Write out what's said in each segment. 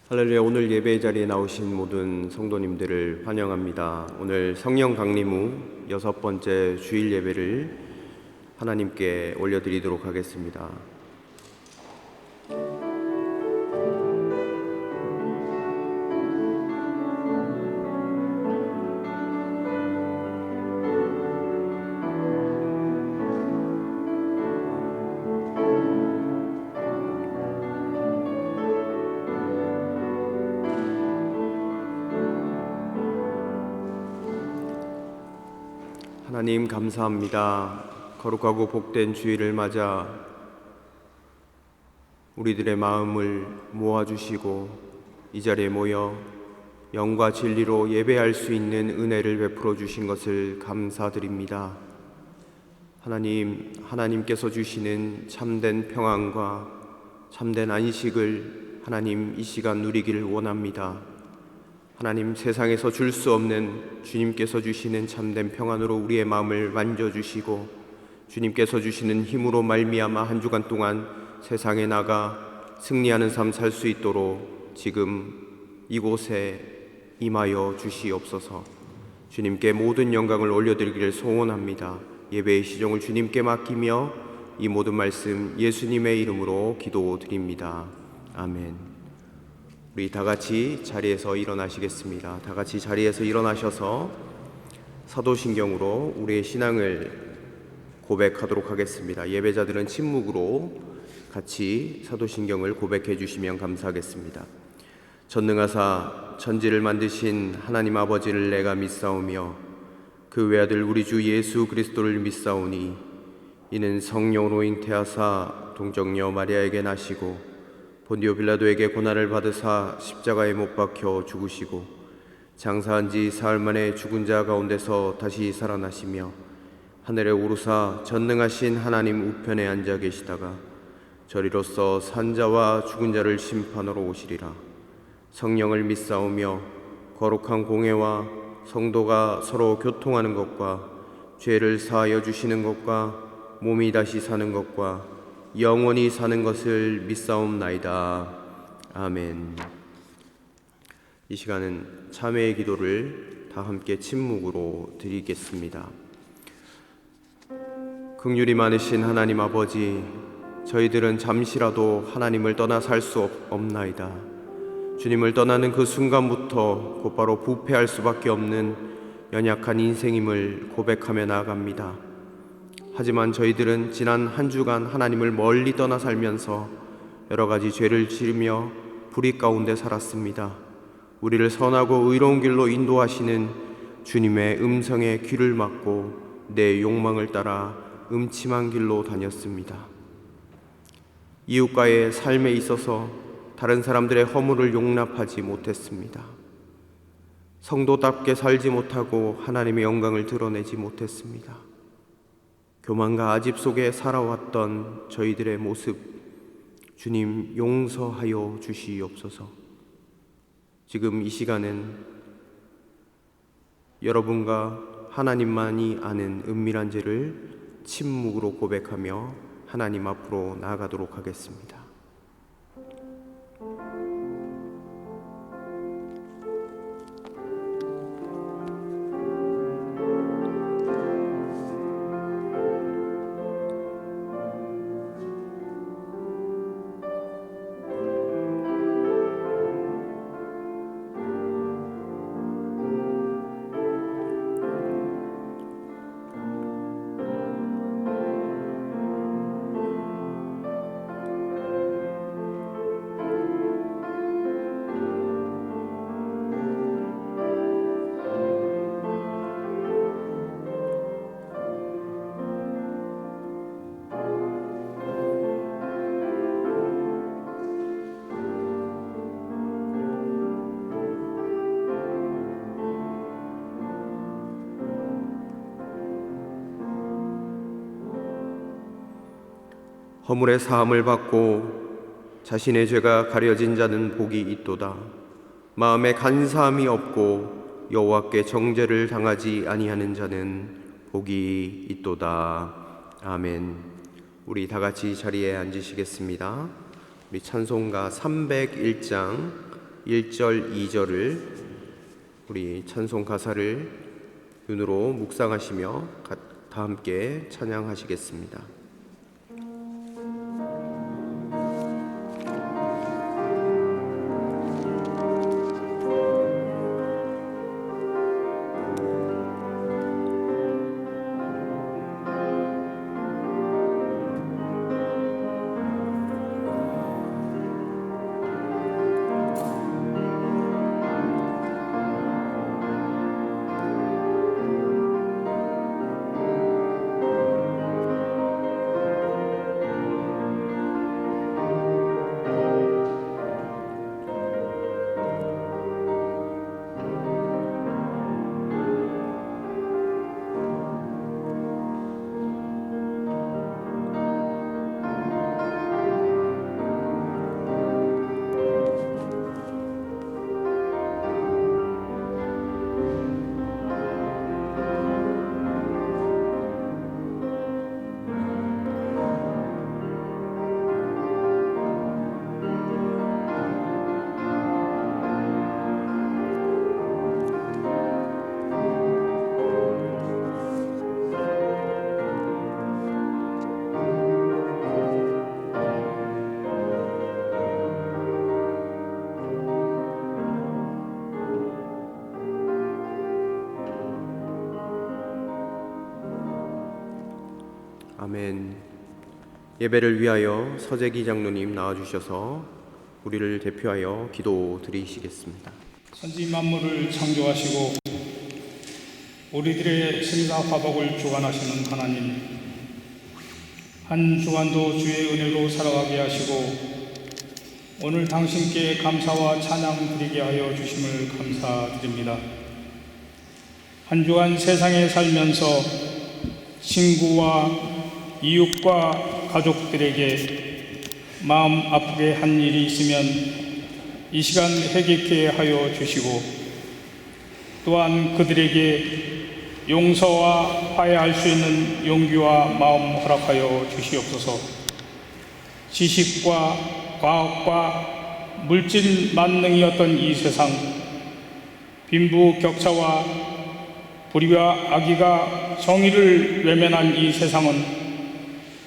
할렐루야. 오늘 예배 자리에 나오신 모든 성도님들을 환영합니다. 오늘 성령 강림 후 6번째 주일 예배를 하나님께 올려드리도록 하겠습니다. 하나님 감사합니다. 거룩하고 복된 주일을 맞아 우리들의 마음을 모아주시고 이 자리에 모여 영과 진리로 예배할 수 있는 은혜를 베풀어 주신 것을 감사드립니다. 하나님께서 주시는 참된 평안과 참된 안식을 하나님 이 시간 누리기를 원합니다. 하나님, 세상에서 줄 수 없는 주님께서 주시는 참된 평안으로 우리의 마음을 만져주시고 주님께서 주시는 힘으로 말미암아 한 주간 동안 세상에 나가 승리하는 삶 살 수 있도록 지금 이곳에 임하여 주시옵소서. 주님께 모든 영광을 올려드리기를 소원합니다. 예배의 시종을 주님께 맡기며 이 모든 말씀 예수님의 이름으로 기도드립니다. 아멘. 우리 다 같이 자리에서 일어나시겠습니다. 다 같이 자리에서 일어나셔서 사도신경으로 우리의 신앙을 고백하도록 하겠습니다. 예배자들은 침묵으로 같이 사도신경을 고백해 주시면 감사하겠습니다. 전능하사 천지를 만드신 하나님 아버지를 내가 믿사오며 그 외아들 우리 주 예수 그리스도를 믿사오니 이는 성령으로 잉태하사 동정녀 마리아에게 나시고 본디오 빌라도에게 고난을 받으사 십자가에 못 박혀 죽으시고 장사한 지 사흘 만에 죽은 자 가운데서 다시 살아나시며 하늘에 오르사 전능하신 하나님 우편에 앉아 계시다가 저리로서 산자와 죽은 자를 심판하러 오시리라. 성령을 믿사오며 거룩한 공회와 성도가 서로 교통하는 것과 죄를 사하여 주시는 것과 몸이 다시 사는 것과 영원히 사는 것을 믿사옵나이다. 아멘. 이 시간은 참회의 기도를 다 함께 침묵으로 드리겠습니다. 긍휼이 많으신 하나님 아버지, 저희들은 잠시라도 하나님을 떠나 살 수 없나이다. 주님을 떠나는 그 순간부터 곧바로 부패할 수밖에 없는 연약한 인생임을 고백하며 나아갑니다. 하지만 저희들은 지난 한 주간 하나님을 멀리 떠나 살면서 여러 가지 죄를 지으며 불의 가운데 살았습니다. 우리를 선하고 의로운 길로 인도하시는 주님의 음성에 귀를 막고 내 욕망을 따라 음침한 길로 다녔습니다. 이웃과의 삶에 있어서 다른 사람들의 허물을 용납하지 못했습니다. 성도답게 살지 못하고 하나님의 영광을 드러내지 못했습니다. 교만과 아집 속에 살아왔던 저희들의 모습, 주님 용서하여 주시옵소서. 지금 이 시간은 여러분과 하나님만이 아는 은밀한 죄를 침묵으로 고백하며 하나님 앞으로 나아가도록 하겠습니다. 허물의 사함을 받고 자신의 죄가 가려진 자는 복이 있도다. 마음에 간사함이 없고 여호와께 정죄를 당하지 아니하는 자는 복이 있도다. 아멘. 우리 다 같이 자리에 앉으시겠습니다. 우리 찬송가 301장 1절, 2절을 우리 찬송 가사를 눈으로 묵상하시며 다 함께 찬양하시겠습니다. 아멘. 예배를 위하여 서재기 장로님 나와주셔서 우리를 대표하여 기도 드리시겠습니다. 천지 만물을 창조하시고 우리들의 생사화복을 주관하시는 하나님, 한 주간도 주의 은혜로 살아가게 하시고 오늘 당신께 감사와 찬양 드리게 하여 주심을 감사드립니다. 한 주간 세상에 살면서 친구와 이웃과 가족들에게 마음 아프게 한 일이 있으면 이 시간 회개케 하여 주시고, 또한 그들에게 용서와 화해할 수 있는 용기와 마음 허락하여 주시옵소서. 지식과 과학과 물질 만능이었던 이 세상, 빈부격차와 불의와 악의가 정의를 외면한 이 세상은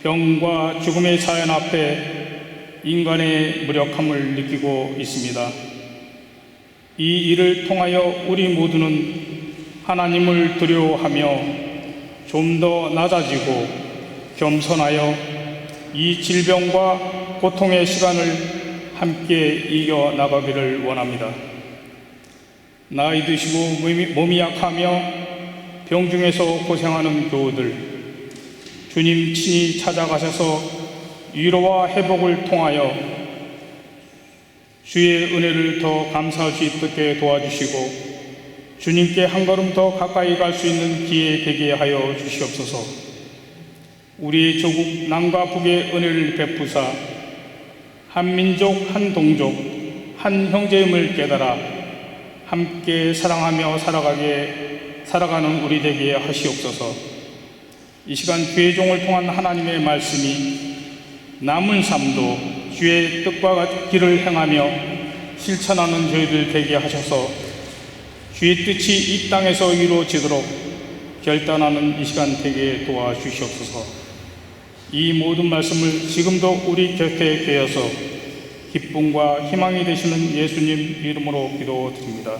병과 죽음의 자연 앞에 인간의 무력함을 느끼고 있습니다. 이 일을 통하여 우리 모두는 하나님을 두려워하며 좀 더 낮아지고 겸손하여 이 질병과 고통의 시간을 함께 이겨나가기를 원합니다. 나이 드시고 몸이 약하며 병중에서 고생하는 교우들, 주님 친히 찾아가셔서 위로와 회복을 통하여 주의 은혜를 더 감사할 수 있게 도와주시고 주님께 한 걸음 더 가까이 갈 수 있는 기회 되게 하여 주시옵소서. 우리 조국 남과 북의 은혜를 베푸사 한 민족, 한 동족, 한 형제임을 깨달아 함께 사랑하며 살아가는 우리 되게 하시옵소서. 이 시간 주의 종을 통한 하나님의 말씀이 남은 삶도 주의 뜻과 길을 행하며 실천하는 저희들 되게 하셔서 주의 뜻이 이 땅에서 이루어지도록 결단하는 이 시간 되게 도와주시옵소서. 이 모든 말씀을 지금도 우리 곁에 계어서 기쁨과 희망이 되시는 예수님 이름으로 기도드립니다.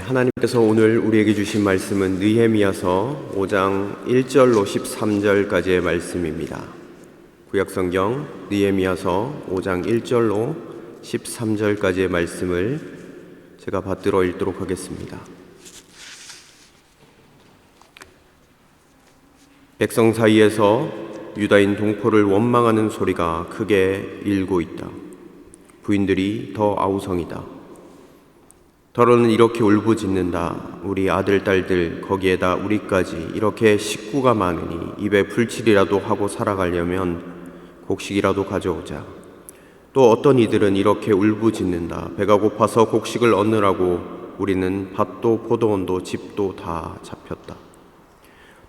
하나님께서 오늘 우리에게 주신 말씀은 느헤미야서 5장 1절로 13절까지의 말씀입니다. 구약성경 느헤미야서 5장 1절로 13절까지의 말씀을 제가 받들어 읽도록 하겠습니다. 백성 사이에서 유다인 동포를 원망하는 소리가 크게 일고 있다. 부인들이 더 아우성이다. 더러는 이렇게 울부짖는다. 우리 아들, 딸들, 거기에다 우리까지 이렇게 식구가 많으니 입에 불칠이라도 하고 살아가려면 곡식이라도 가져오자. 또 어떤 이들은 이렇게 울부짖는다. 배가 고파서 곡식을 얻느라고 우리는 밭도 포도원도 집도 다 잡혔다.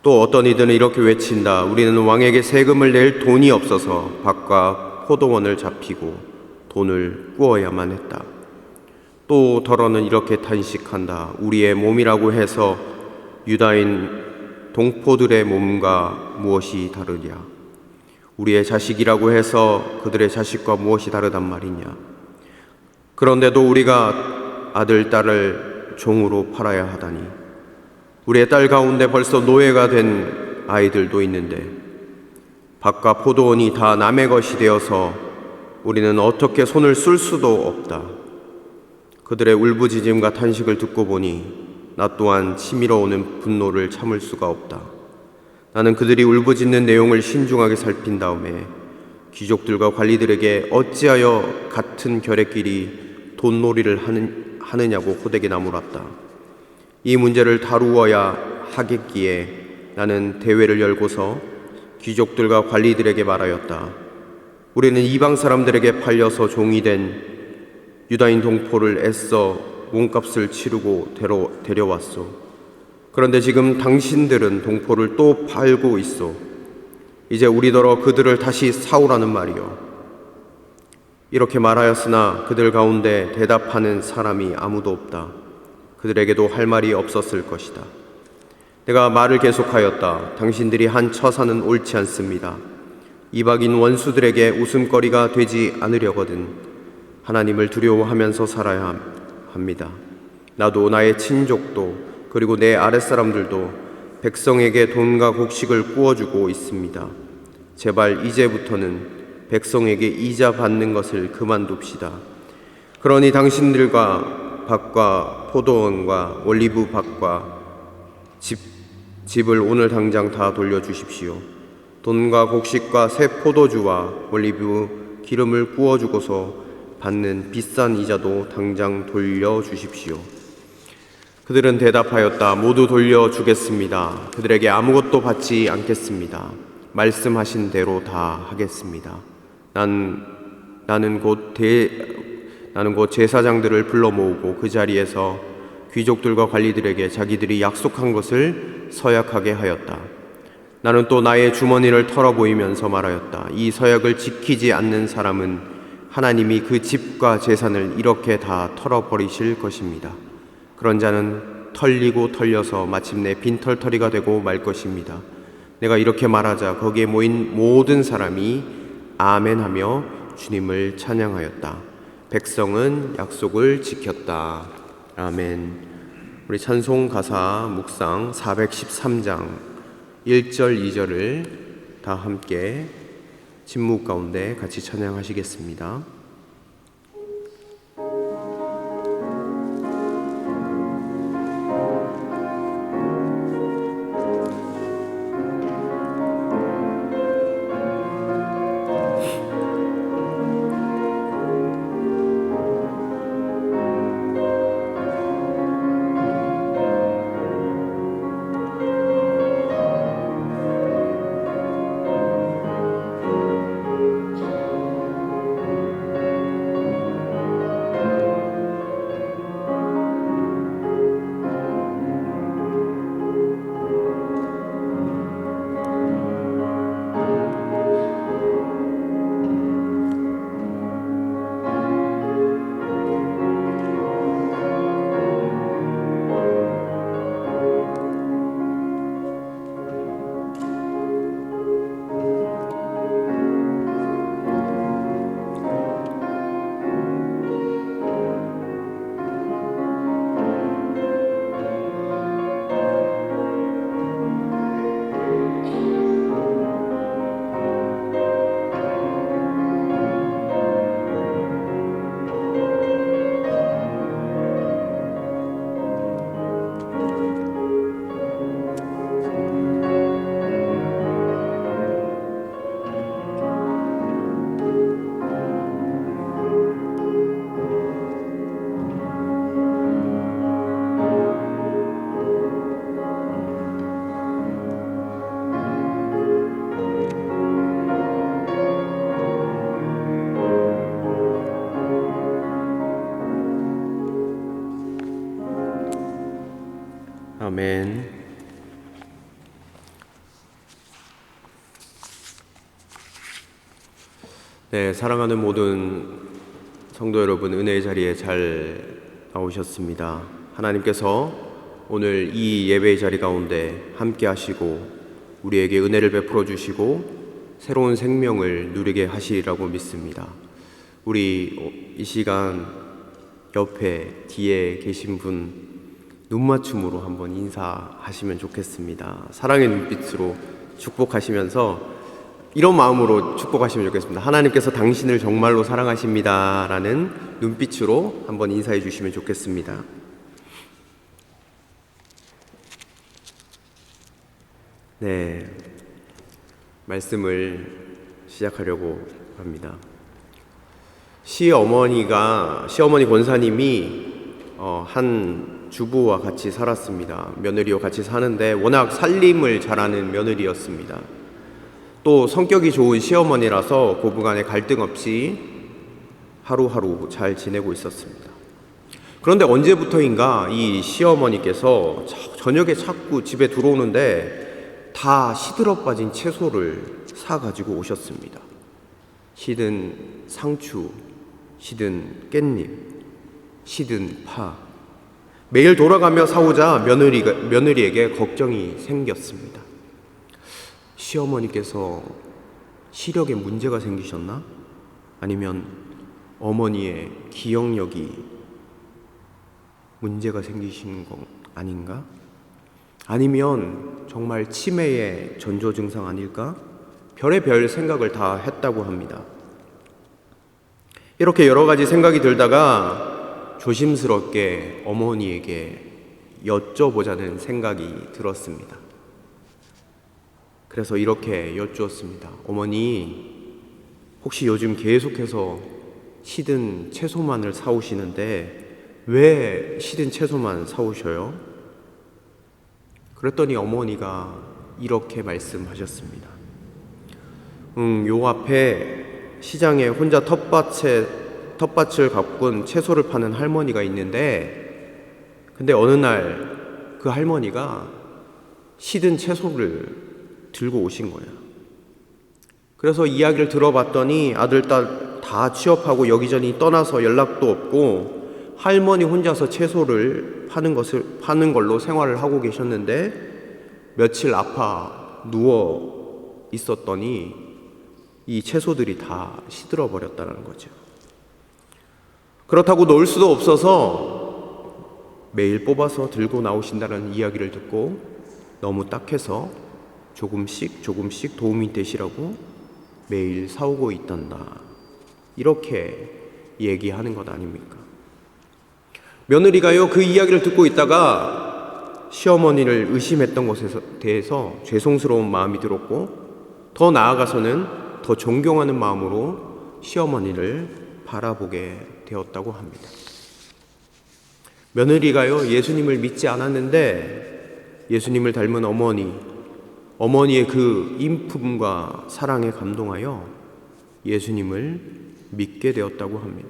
또 어떤 이들은 이렇게 외친다. 우리는 왕에게 세금을 낼 돈이 없어서 밭과 포도원을 잡히고 돈을 꾸어야만 했다. 또 더러는 이렇게 탄식한다. 우리의 몸이라고 해서 유다인 동포들의 몸과 무엇이 다르냐? 우리의 자식이라고 해서 그들의 자식과 무엇이 다르단 말이냐? 그런데도 우리가 아들, 딸을 종으로 팔아야 하다니. 우리의 딸 가운데 벌써 노예가 된 아이들도 있는데 밭과 포도원이 다 남의 것이 되어서 우리는 어떻게 손을 쓸 수도 없다. 그들의 울부짖음과 탄식을 듣고 보니 나 또한 치밀어 오는 분노를 참을 수가 없다. 나는 그들이 울부짖는 내용을 신중하게 살핀 다음에 귀족들과 관리들에게 어찌하여 같은 결의끼리 돈놀이를 하느냐고 호되게 나무랐다. 이 문제를 다루어야 하겠기에 나는 대회를 열고서 귀족들과 관리들에게 말하였다. 우리는 이방 사람들에게 팔려서 종이 된 유다인 동포를 애써 몸값을 치르고 데려왔소. 그런데 지금 당신들은 동포를 또 팔고 있소. 이제 우리더러 그들을 다시 사오라는 말이요. 이렇게 말하였으나 그들 가운데 대답하는 사람이 아무도 없다. 그들에게도 할 말이 없었을 것이다. 내가 말을 계속하였다. 당신들이 한 처사는 옳지 않습니다. 이방인 원수들에게 웃음거리가 되지 않으려거든 하나님을 두려워하면서 살아야 합니다. 나도 나의 친족도 그리고 내 아랫사람들도 백성에게 돈과 곡식을 구워주고 있습니다. 제발 이제부터는 백성에게 이자 받는 것을 그만둡시다. 그러니 당신들과 밭과 포도원과 올리브 밭과 집을 오늘 당장 다 돌려주십시오. 돈과 곡식과 새 포도주와 올리브 기름을 구워주고서 받는 비싼 이자도 당장 돌려주십시오. 그들은 대답하였다. 모두 돌려주겠습니다. 그들에게 아무것도 받지 않겠습니다. 말씀하신 대로 다 하겠습니다. 나는 곧 제사장들을 불러 모으고 그 자리에서 귀족들과 관리들에게 자기들이 약속한 것을 서약하게 하였다. 나는 또 나의 주머니를 털어 보이면서 말하였다. 이 서약을 지키지 않는 사람은 하나님이 그 집과 재산을 이렇게 다 털어버리실 것입니다. 그런 자는 털리고 털려서 마침내 빈털터리가 되고 말 것입니다. 내가 이렇게 말하자 거기에 모인 모든 사람이 아멘하며 주님을 찬양하였다. 백성은 약속을 지켰다. 아멘. 우리 찬송 가사 묵상 413장 1절 2절을 다 함께 침묵 가운데 같이 찬양하시겠습니다. 아멘. 네, 사랑하는 모든 성도 여러분, 은혜의 자리에 잘 나오셨습니다. 하나님께서 오늘 이 예배의 자리 가운데 함께 하시고 우리에게 은혜를 베풀어 주시고 새로운 생명을 누리게 하시리라고 믿습니다. 우리 이 시간 옆에 뒤에 계신 분 눈맞춤으로 한번 인사하시면 좋겠습니다. 사랑의 눈빛으로 축복하시면서 이런 마음으로 축복하시면 좋겠습니다. 하나님께서 당신을 정말로 사랑하십니다 라는 눈빛으로 한번 인사해 주시면 좋겠습니다. 네, 말씀을 시작하려고 합니다. 시어머니 권사님이 한 주부와 같이 살았습니다. 며느리와 같이 사는데 워낙 살림을 잘하는 며느리였습니다. 또 성격이 좋은 시어머니라서 고부간에 갈등 없이 하루하루 잘 지내고 있었습니다. 그런데 언제부터인가 이 시어머니께서 저녁에 자꾸 집에 들어오는데 다 시들어 빠진 채소를 사가지고 오셨습니다. 시든 상추, 시든 깻잎, 시든 파. 매일 돌아가며 사오자 며느리에게 걱정이 생겼습니다. 시어머니께서 시력에 문제가 생기셨나? 아니면 어머니의 기억력이 문제가 생기신 거 아닌가? 아니면 정말 치매의 전조 증상 아닐까? 별의별 생각을 다 했다고 합니다. 이렇게 여러 가지 생각이 들다가 조심스럽게 어머니에게 여쭤보자는 생각이 들었습니다. 그래서 이렇게 여쭈었습니다. 어머니, 혹시 요즘 계속해서 시든 채소만을 사오시는데 왜 시든 채소만 사오셔요? 그랬더니 어머니가 이렇게 말씀하셨습니다. 요 앞에 시장에 혼자 텃밭을 가꾼 채소를 파는 할머니가 있는데 근데 어느 날 그 할머니가 시든 채소를 들고 오신 거야. 그래서 이야기를 들어봤더니 아들, 딸 다 취업하고 여기저기 떠나서 연락도 없고 할머니 혼자서 채소를 파는 걸로 생활을 하고 계셨는데 며칠 아파 누워 있었더니 이 채소들이 다 시들어 버렸다는 거죠. 그렇다고 놓을 수도 없어서 매일 뽑아서 들고 나오신다는 이야기를 듣고 너무 딱해서 조금씩 도움이 되시라고 매일 사오고 있단다. 이렇게 얘기하는 것 아닙니까? 며느리가요, 그 이야기를 듣고 있다가 시어머니를 의심했던 것에 대해서 죄송스러운 마음이 들었고 더 나아가서는 더 존경하는 마음으로 시어머니를 바라보게 되었다고 합니다. 며느리가요, 예수님을 믿지 않았는데 예수님을 닮은 어머니의 그 인품과 사랑에 감동하여 예수님을 믿게 되었다고 합니다.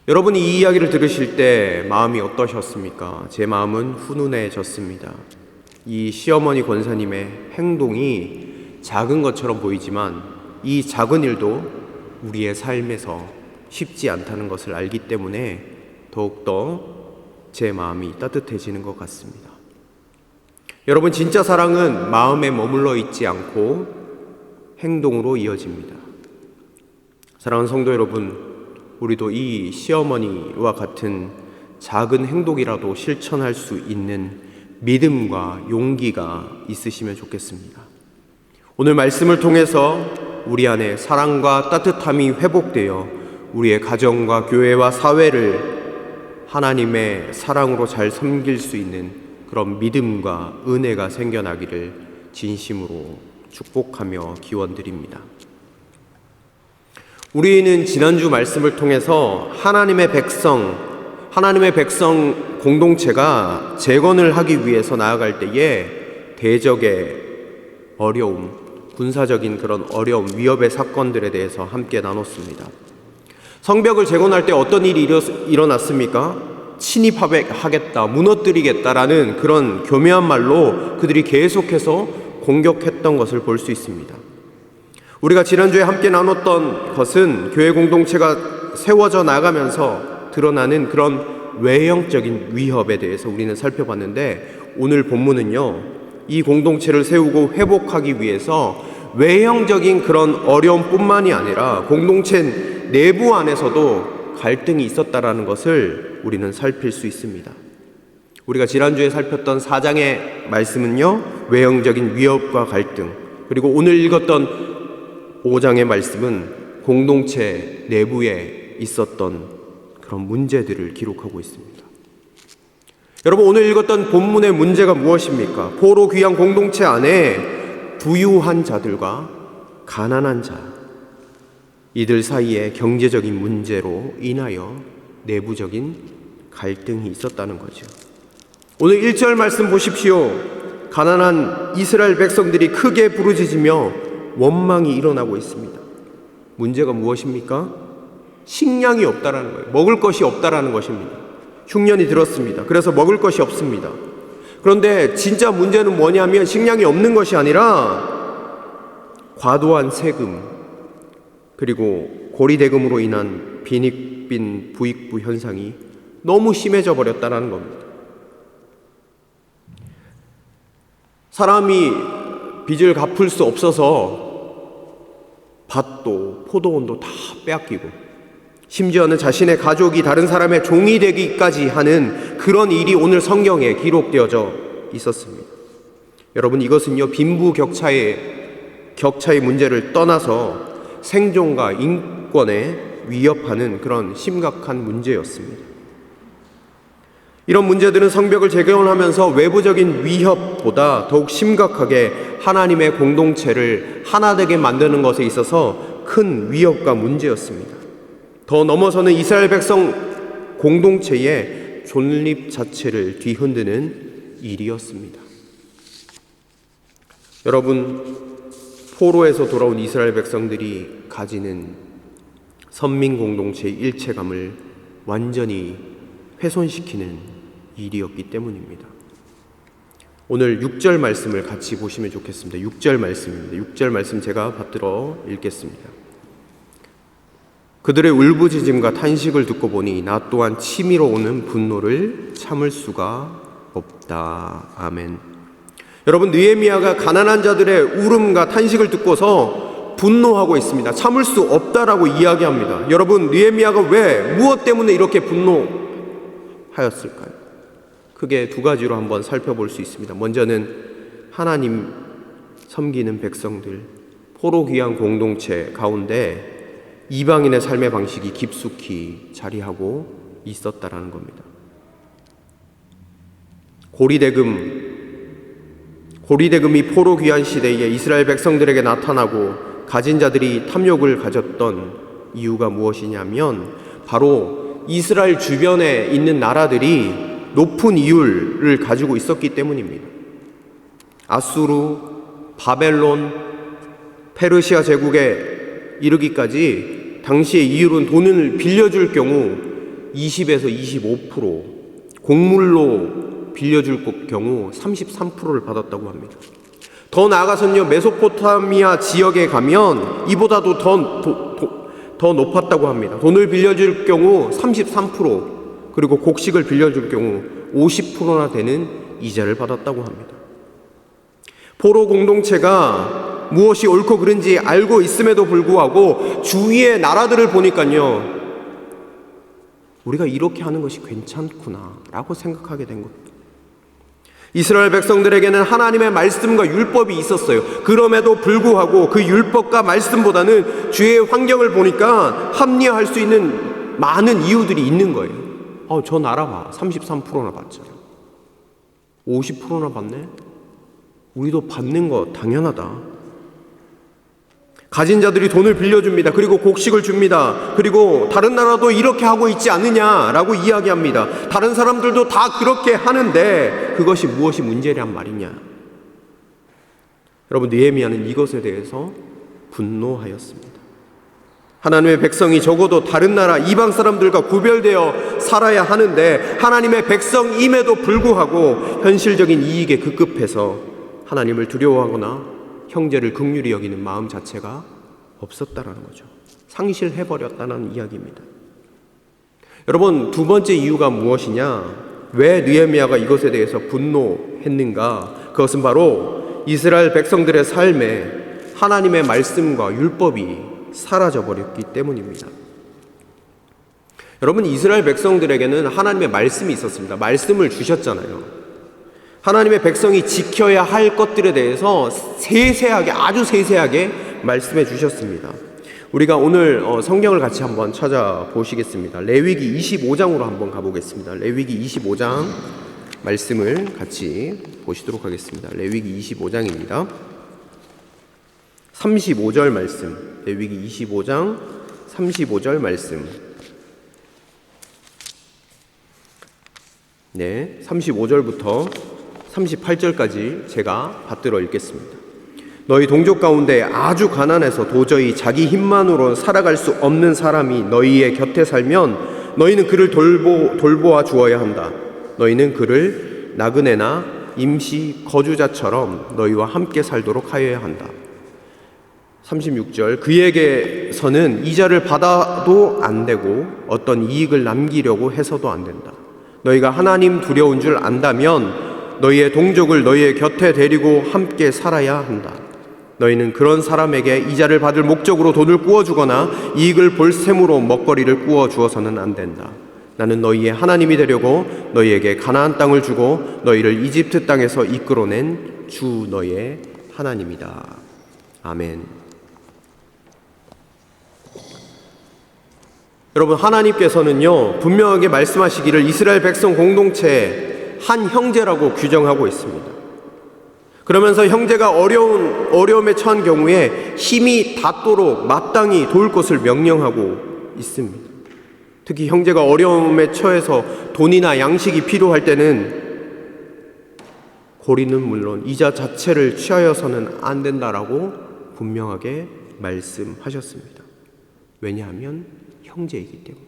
여러분이 이 이야기를 들으실 때 마음이 어떠셨습니까? 제 마음은 훈훈해졌습니다. 이 시어머니 권사님의 행동이 작은 것처럼 보이지만 이 작은 일도 우리의 삶에서 쉽지 않다는 것을 알기 때문에 더욱더 제 마음이 따뜻해지는 것 같습니다. 여러분, 진짜 사랑은 마음에 머물러 있지 않고 행동으로 이어집니다. 사랑하는 성도 여러분, 우리도 이 시어머니와 같은 작은 행동이라도 실천할 수 있는 믿음과 용기가 있으시면 좋겠습니다. 오늘 말씀을 통해서 우리 안에 사랑과 따뜻함이 회복되어 우리의 가정과 교회와 사회를 하나님의 사랑으로 잘 섬길 수 있는 그런 믿음과 은혜가 생겨나기를 진심으로 축복하며 기원드립니다. 우리는 지난주 말씀을 통해서 하나님의 백성 공동체가 재건을 하기 위해서 나아갈 때에 대적의 어려움, 군사적인 그런 어려움, 위협의 사건들에 대해서 함께 나눴습니다. 성벽을 재건할 때 어떤 일이 일어났습니까? 침입하겠다, 무너뜨리겠다라는 그런 교묘한 말로 그들이 계속해서 공격했던 것을 볼 수 있습니다. 우리가 지난주에 함께 나눴던 것은 교회 공동체가 세워져 나가면서 드러나는 그런 외형적인 위협에 대해서 우리는 살펴봤는데, 오늘 본문은요, 이 공동체를 세우고 회복하기 위해서 외형적인 그런 어려움뿐만이 아니라 공동체 내부 안에서도 갈등이 있었다라는 것을 우리는 살필 수 있습니다. 우리가 지난주에 살폈던 4장의 말씀은요, 외형적인 위협과 갈등, 그리고 오늘 읽었던 5장의 말씀은 공동체 내부에 있었던 그런 문제들을 기록하고 있습니다. 여러분, 오늘 읽었던 본문의 문제가 무엇입니까? 포로 귀한 공동체 안에 부유한 자들과 가난한 자, 이들 사이에 경제적인 문제로 인하여 내부적인 갈등이 있었다는 거죠. 오늘 1절 말씀 보십시오. 가난한 이스라엘 백성들이 크게 부르짖으며 원망이 일어나고 있습니다. 문제가 무엇입니까? 식량이 없다라는 거예요. 먹을 것이 없다라는 것입니다. 흉년이 들었습니다. 그래서 먹을 것이 없습니다. 그런데 진짜 문제는 뭐냐면 식량이 없는 것이 아니라 과도한 세금, 그리고 고리대금으로 인한 빈익빈 부익부 현상이 너무 심해져 버렸다는 겁니다. 사람이 빚을 갚을 수 없어서 밭도 포도원도 다 빼앗기고, 심지어는 자신의 가족이 다른 사람의 종이 되기까지 하는 그런 일이 오늘 성경에 기록되어져 있었습니다. 여러분, 이것은요, 빈부격차의 문제를 떠나서 생존과 인권에 위협하는 그런 심각한 문제였습니다. 이런 문제들은 성벽을 재건하면서 외부적인 위협보다 더욱 심각하게 하나님의 공동체를 하나 되게 만드는 것에 있어서 큰 위협과 문제였습니다. 더 넘어서는 이스라엘 백성 공동체의 존립 자체를 뒤흔드는 일이었습니다. 여러분, 포로에서 돌아온 이스라엘 백성들이 가지는 선민 공동체의 일체감을 완전히 훼손시키는 일이었기 때문입니다. 오늘 6절 말씀을 같이 보시면 좋겠습니다. 6절 말씀입니다. 6절 말씀 제가 받들어 읽겠습니다. 그들의 울부짖음과 탄식을 듣고 보니 나 또한 치밀어 오는 분노를 참을 수가 없다. 아멘. 여러분, 느헤미야가 가난한 자들의 울음과 탄식을 듣고서 분노하고 있습니다. 참을 수 없다라고 이야기합니다. 여러분, 느헤미야가 왜, 무엇 때문에 이렇게 분노하였을까요? 크게 두 가지로 한번 살펴볼 수 있습니다. 먼저는 하나님 섬기는 백성들, 포로 귀한 공동체 가운데 이방인의 삶의 방식이 깊숙이 자리하고 있었다라는 겁니다. 고리대금이 포로 귀한 시대에 이스라엘 백성들에게 나타나고 가진 자들이 탐욕을 가졌던 이유가 무엇이냐면 바로 이스라엘 주변에 있는 나라들이 높은 이율을 가지고 있었기 때문입니다. 아수르, 바벨론, 페르시아 제국에 이르기까지 당시의 이율은 돈을 빌려줄 경우 20에서 25%, 곡물로 빌려줄 경우 33%를 받았다고 합니다. 더 나아가서는요, 메소포타미아 지역에 가면 이보다도 더 높았다고 합니다. 돈을 빌려줄 경우 33%, 그리고 곡식을 빌려줄 경우 50%나 되는 이자를 받았다고 합니다. 포로 공동체가 무엇이 옳고 그른지 알고 있음에도 불구하고 주위의 나라들을 보니까요, 우리가 이렇게 하는 것이 괜찮구나 라고 생각하게 된 겁니다. 이스라엘 백성들에게는 하나님의 말씀과 율법이 있었어요. 그럼에도 불구하고 그 율법과 말씀보다는 주위의 환경을 보니까 합리화할 수 있는 많은 이유들이 있는 거예요. 저 나라 봐, 33%나 받잖아. 50%나 받네? 우리도 받는 거 당연하다. 가진 자들이 돈을 빌려줍니다. 그리고 곡식을 줍니다. 그리고 다른 나라도 이렇게 하고 있지 않느냐라고 이야기합니다. 다른 사람들도 다 그렇게 하는데 그것이 무엇이 문제란 말이냐. 여러분, 느헤미야는 이것에 대해서 분노하였습니다. 하나님의 백성이 적어도 다른 나라 이방 사람들과 구별되어 살아야 하는데 하나님의 백성임에도 불구하고 현실적인 이익에 급급해서 하나님을 두려워하거나 형제를 긍휼히 여기는 마음 자체가 없었다라는 거죠. 상실해버렸다는 이야기입니다. 여러분, 두 번째 이유가 무엇이냐? 왜 느헤미야가 이것에 대해서 분노했는가? 그것은 바로 이스라엘 백성들의 삶에 하나님의 말씀과 율법이 사라져버렸기 때문입니다. 여러분, 이스라엘 백성들에게는 하나님의 말씀이 있었습니다. 말씀을 주셨잖아요. 하나님의 백성이 지켜야 할 것들에 대해서 세세하게, 아주 세세하게 말씀해 주셨습니다. 우리가 오늘 성경을 같이 한번 찾아보시겠습니다. 레위기 25장으로 한번 가보겠습니다. 레위기 25장 말씀을 같이 보시도록 하겠습니다. 레위기 25장입니다. 35절 말씀, 레위기 25장 35절 말씀. 네, 35절부터 38절까지 제가 받들어 읽겠습니다. 너희 동족 가운데 아주 가난해서 도저히 자기 힘만으로 살아갈 수 없는 사람이 너희의 곁에 살면 너희는 그를 돌보아 주어야 한다. 너희는 그를 나그네나 임시 거주자처럼 너희와 함께 살도록 하여야 한다. 36절, 그에게서는 이자를 받아도 안 되고 어떤 이익을 남기려고 해서도 안 된다. 너희가 하나님 두려운 줄 안다면 너희의 동족을 너희의 곁에 데리고 함께 살아야 한다. 너희는 그런 사람에게 이자를 받을 목적으로 돈을 구워주거나 이익을 볼 셈으로 먹거리를 구워주어서는 안 된다. 나는 너희의 하나님이 되려고 너희에게 가나안 땅을 주고 너희를 이집트 땅에서 이끌어낸 주 너희의 하나님이다. 아멘. 여러분, 하나님께서는요 분명하게 말씀하시기를 이스라엘 백성 공동체 한 형제라고 규정하고 있습니다. 그러면서 형제가 어려움에 처한 경우에 힘이 닿도록 마땅히 도울 것을 명령하고 있습니다. 특히 형제가 어려움에 처해서 돈이나 양식이 필요할 때는 고리는 물론 이자 자체를 취하여서는 안 된다라고 분명하게 말씀하셨습니다. 왜냐하면 형제이기 때문에.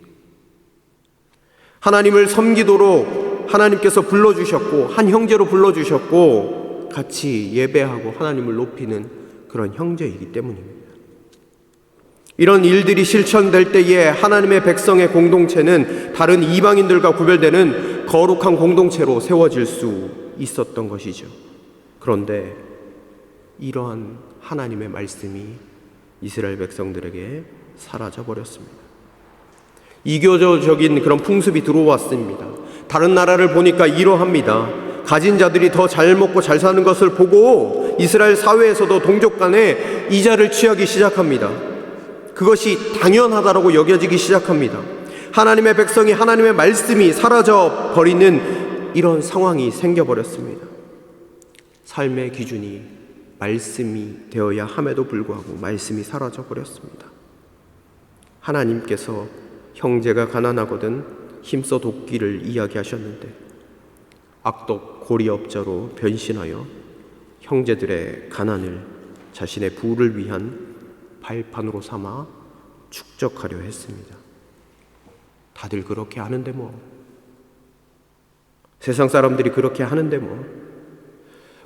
하나님을 섬기도록 하나님께서 불러주셨고 한 형제로 불러주셨고 같이 예배하고 하나님을 높이는 그런 형제이기 때문입니다. 이런 일들이 실천될 때에 하나님의 백성의 공동체는 다른 이방인들과 구별되는 거룩한 공동체로 세워질 수 있었던 것이죠. 그런데 이러한 하나님의 말씀이 이스라엘 백성들에게 사라져 버렸습니다. 이교적인 그런 풍습이 들어왔습니다. 다른 나라를 보니까 이러합니다. 가진 자들이 더 잘 먹고 잘 사는 것을 보고 이스라엘 사회에서도 동족 간에 이자를 취하기 시작합니다. 그것이 당연하다라고 여겨지기 시작합니다. 하나님의 백성이 하나님의 말씀이 사라져 버리는 이런 상황이 생겨버렸습니다. 삶의 기준이 말씀이 되어야 함에도 불구하고 말씀이 사라져 버렸습니다. 하나님께서 형제가 가난하거든 힘써 돕기를 이야기하셨는데 악독 고리업자로 변신하여 형제들의 가난을 자신의 부를 위한 발판으로 삼아 축적하려 했습니다. 다들 그렇게 하는데 뭐, 세상 사람들이 그렇게 하는데 뭐,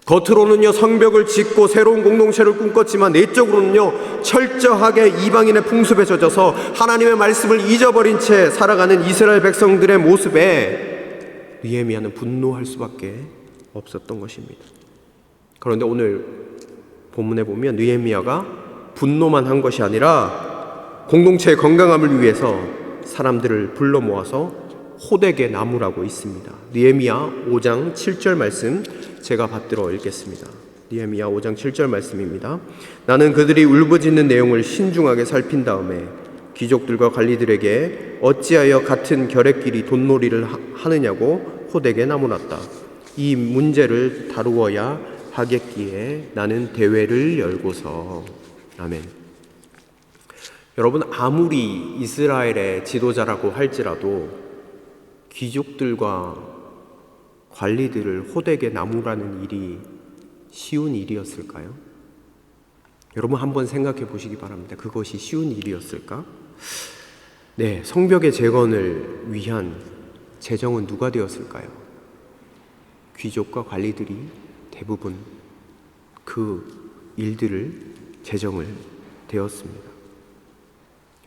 겉으로는요 성벽을 짓고 새로운 공동체를 꿈꿨지만 내적으로는요 철저하게 이방인의 풍습에 젖어서 하나님의 말씀을 잊어버린 채 살아가는 이스라엘 백성들의 모습에 느헤미야는 분노할 수밖에 없었던 것입니다. 그런데 오늘 본문에 보면 느헤미야가 분노만 한 것이 아니라 공동체의 건강함을 위해서 사람들을 불러 모아서 호되게 나무라고 있습니다. 느헤미야 5장 7절 말씀 제가 받들어 읽겠습니다. 느헤미야 5장 7절 말씀입니다. 나는 그들이 울부짖는 내용을 신중하게 살핀 다음에 귀족들과 관리들에게 어찌하여 같은 결의끼리 돈놀이를 하느냐고 호되게 나무랐다. 이 문제를 다루어야 하겠기에 나는 대회를 열고서. 아멘. 여러분, 아무리 이스라엘의 지도자라고 할지라도 귀족들과 관리들을 호되게 나무라는 일이 쉬운 일이었을까요? 여러분 한번 생각해 보시기 바랍니다. 그것이 쉬운 일이었을까? 네, 성벽의 재건을 위한 제정은 누가 되었을까요? 귀족과 관리들이 대부분 그 일들을 제정을 되었습니다.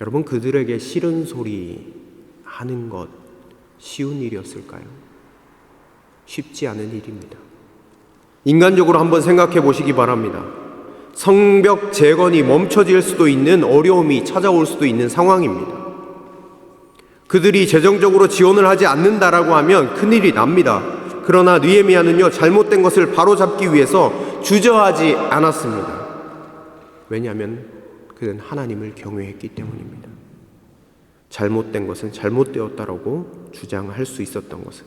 여러분, 그들에게 싫은 소리 하는 것 쉬운 일이었을까요? 쉽지 않은 일입니다. 인간적으로 한번 생각해 보시기 바랍니다. 성벽 재건이 멈춰질 수도 있는 어려움이 찾아올 수도 있는 상황입니다. 그들이 재정적으로 지원을 하지 않는다라고 하면 큰일이 납니다. 그러나 느헤미야는요, 잘못된 것을 바로잡기 위해서 주저하지 않았습니다. 왜냐하면 그는 하나님을 경외했기 때문입니다. 잘못된 것은 잘못되었다라고 주장할 수 있었던 것은,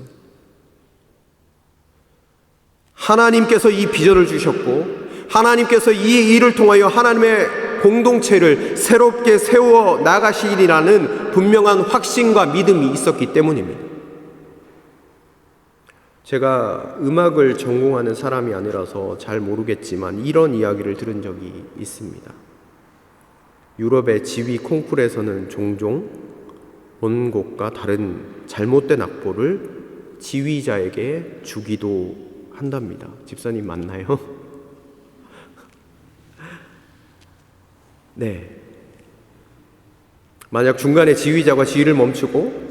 하나님께서 이 비전을 주셨고 하나님께서 이 일을 통하여 하나님의 공동체를 새롭게 세워 나가시리라는 분명한 확신과 믿음이 있었기 때문입니다. 제가 음악을 전공하는 사람이 아니라서 잘 모르겠지만 이런 이야기를 들은 적이 있습니다. 유럽의 지휘 콩쿠르에서는 종종 원곡과 다른 잘못된 악보를 지휘자에게 주기도 한답니다. 집사님 맞나요? 네. 만약 중간에 지휘자가 지휘를 멈추고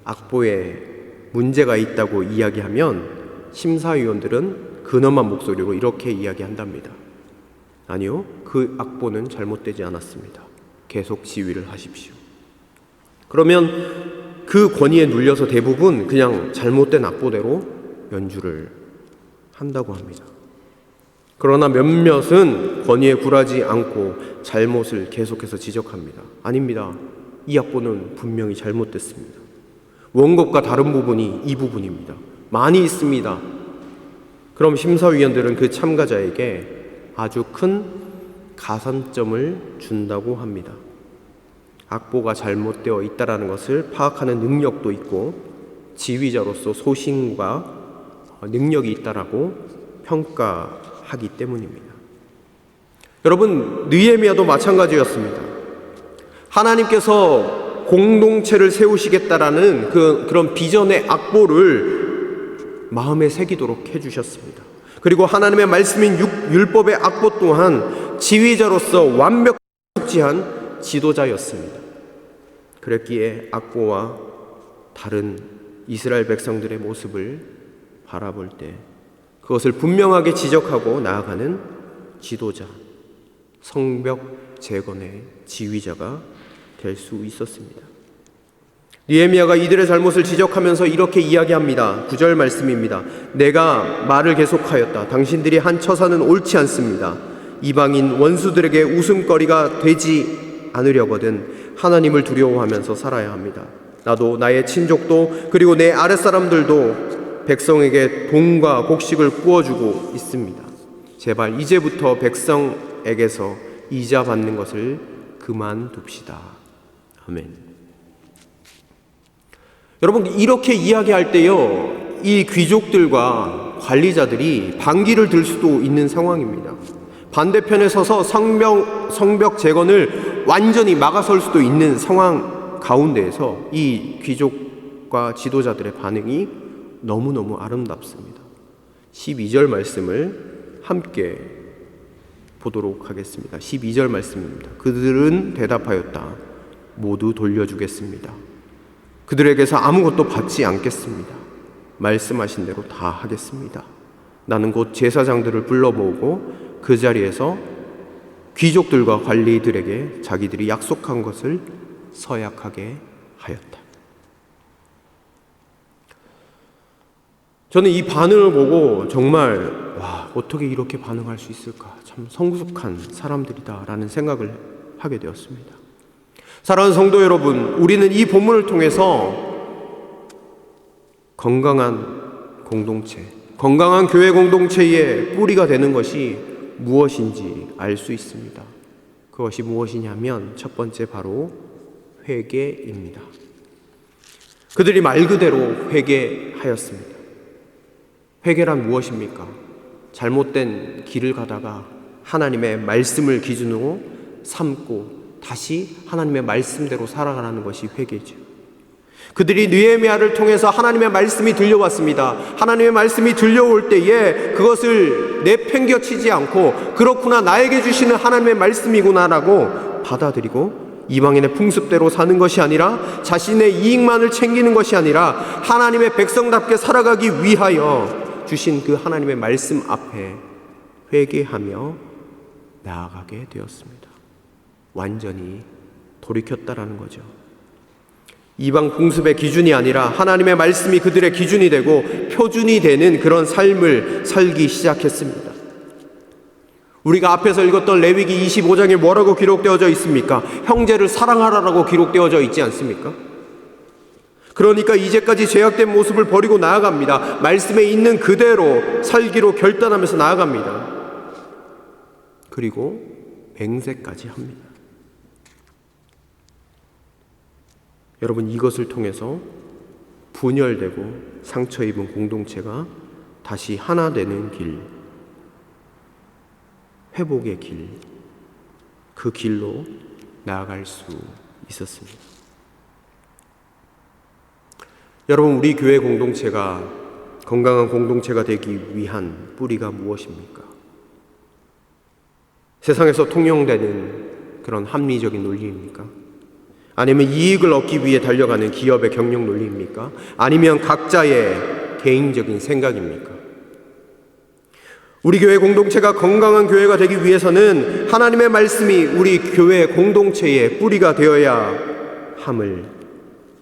악보에 문제가 있다고 이야기하면 심사위원들은 근엄한 목소리로 이렇게 이야기한답니다. 아니요, 그 악보는 잘못되지 않았습니다. 계속 지휘를 하십시오. 그러면 그 권위에 눌려서 대부분 그냥 잘못된 악보대로 연주를 한다고 합니다. 그러나 몇몇은 권위에 굴하지 않고 잘못을 계속해서 지적합니다. 아닙니다. 이 악보는 분명히 잘못됐습니다. 원곡과 다른 부분이 이 부분입니다. 많이 있습니다. 그럼 심사위원들은 그 참가자에게 아주 큰 가산점을 준다고 합니다. 악보가 잘못되어 있다는 것을 파악하는 능력도 있고 지휘자로서 소신과 능력이 있다라고 평가하기 때문입니다. 여러분, 느헤미야도 마찬가지였습니다. 하나님께서 공동체를 세우시겠다라는 그런 비전의 악보를 마음에 새기도록 해주셨습니다. 그리고 하나님의 말씀인 율법의 악보 또한 지휘자로서 완벽한 지도자였습니다. 그랬기에 악보와 다른 이스라엘 백성들의 모습을 바라볼 때 그것을 분명하게 지적하고 나아가는 지도자, 성벽 재건의 지휘자가 될 수 있었습니다. 느헤미야가 이들의 잘못을 지적하면서 이렇게 이야기합니다. 9절 말씀입니다. 내가 말을 계속하였다. 당신들이 한 처사는 옳지 않습니다. 이방인 원수들에게 웃음거리가 되지 않으려거든 하나님을 두려워하면서 살아야 합니다. 나도 나의 친족도 그리고 내 아랫사람들도 백성에게 돈과 곡식을 구워주고 있습니다. 제발 이제부터 백성에게서 이자 받는 것을 그만둡시다. 아멘. 여러분, 이렇게 이야기할 때요, 이 귀족들과 관리자들이 반기를 들 수도 있는 상황입니다. 반대편에 서서 성벽 재건을 완전히 막아설 수도 있는 상황 가운데에서 이 귀족과 지도자들의 반응이 너무너무 아름답습니다. 12절 말씀을 함께 보도록 하겠습니다. 12절 말씀입니다. 그들은 대답하였다. 모두 돌려주겠습니다. 그들에게서 아무것도 받지 않겠습니다. 말씀하신 대로 다 하겠습니다. 나는 곧 제사장들을 불러 모으고 그 자리에서 귀족들과 관리들에게 자기들이 약속한 것을 서약하게 하였다. 저는 이 반응을 보고 정말 어떻게 이렇게 반응할 수 있을까, 참 성숙한 사람들이다라는 생각을 하게 되었습니다. 사랑하는 성도 여러분, 우리는 이 본문을 통해서 건강한 공동체, 건강한 교회 공동체의 뿌리가 되는 것이 무엇인지 알 수 있습니다. 그것이 무엇이냐면 첫 번째 바로 회개입니다. 그들이 말 그대로 회개하였습니다. 회개란 무엇입니까? 잘못된 길을 가다가 하나님의 말씀을 기준으로 삼고 다시 하나님의 말씀대로 살아가라는 것이 회개죠. 그들이 느헤미야를 통해서 하나님의 말씀이 들려왔습니다. 하나님의 말씀이 들려올 때에 그것을 내팽겨치지 않고 그렇구나, 나에게 주시는 하나님의 말씀이구나라고 받아들이고 이방인의 풍습대로 사는 것이 아니라 자신의 이익만을 챙기는 것이 아니라 하나님의 백성답게 살아가기 위하여 주신 그 하나님의 말씀 앞에 회개하며 나아가게 되었습니다. 완전히 돌이켰다라는 거죠. 이방 풍습의 기준이 아니라 하나님의 말씀이 그들의 기준이 되고 표준이 되는 그런 삶을 살기 시작했습니다. 우리가 앞에서 읽었던 레위기 25장에 뭐라고 기록되어져 있습니까? 형제를 사랑하라라고 기록되어져 있지 않습니까? 그러니까 이제까지 죄악된 모습을 버리고 나아갑니다. 말씀에 있는 그대로 살기로 결단하면서 나아갑니다. 그리고 맹세까지 합니다. 여러분, 이것을 통해서 분열되고 상처 입은 공동체가 다시 하나 되는 길, 회복의 길, 그 길로 나아갈 수 있었습니다. 여러분, 우리 교회 공동체가 건강한 공동체가 되기 위한 뿌리가 무엇입니까? 세상에서 통용되는 그런 합리적인 논리입니까? 아니면 이익을 얻기 위해 달려가는 기업의 경영 논리입니까? 아니면 각자의 개인적인 생각입니까? 우리 교회 공동체가 건강한 교회가 되기 위해서는 하나님의 말씀이 우리 교회 공동체의 뿌리가 되어야 함을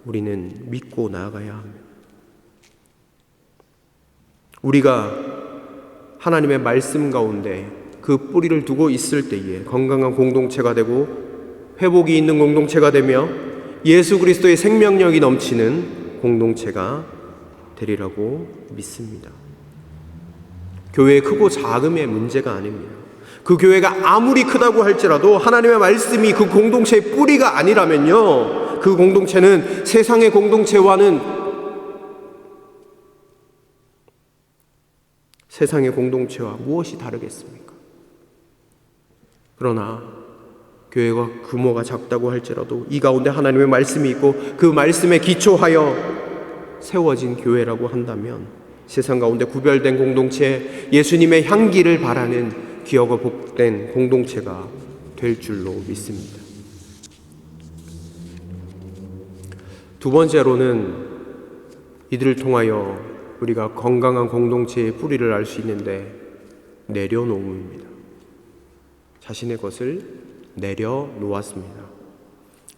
우리는 믿고 나아가야 합니다. 우리가 하나님의 말씀 가운데 그 뿌리를 두고 있을 때에 건강한 공동체가 되고 회복이 있는 공동체가 되며 예수 그리스도의 생명력이 넘치는 공동체가 되리라고 믿습니다. 교회의 크고 작음의 문제가 아닙니다. 그 교회가 아무리 크다고 할지라도 하나님의 말씀이 그 공동체의 뿌리가 아니라면요, 그 공동체는 세상의 공동체와는 세상의 공동체와 무엇이 다르겠습니까? 그러나 교회가 규모가 작다고 할지라도 이 가운데 하나님의 말씀이 있고 그 말씀에 기초하여 세워진 교회라고 한다면 세상 가운데 구별된 공동체, 예수님의 향기를 바라는 기업과 복된 공동체가 될 줄로 믿습니다. 두 번째로는 이들을 통하여 우리가 건강한 공동체의 뿌리를 알 수 있는데 내려놓음입니다. 자신의 것을 내려놓았습니다.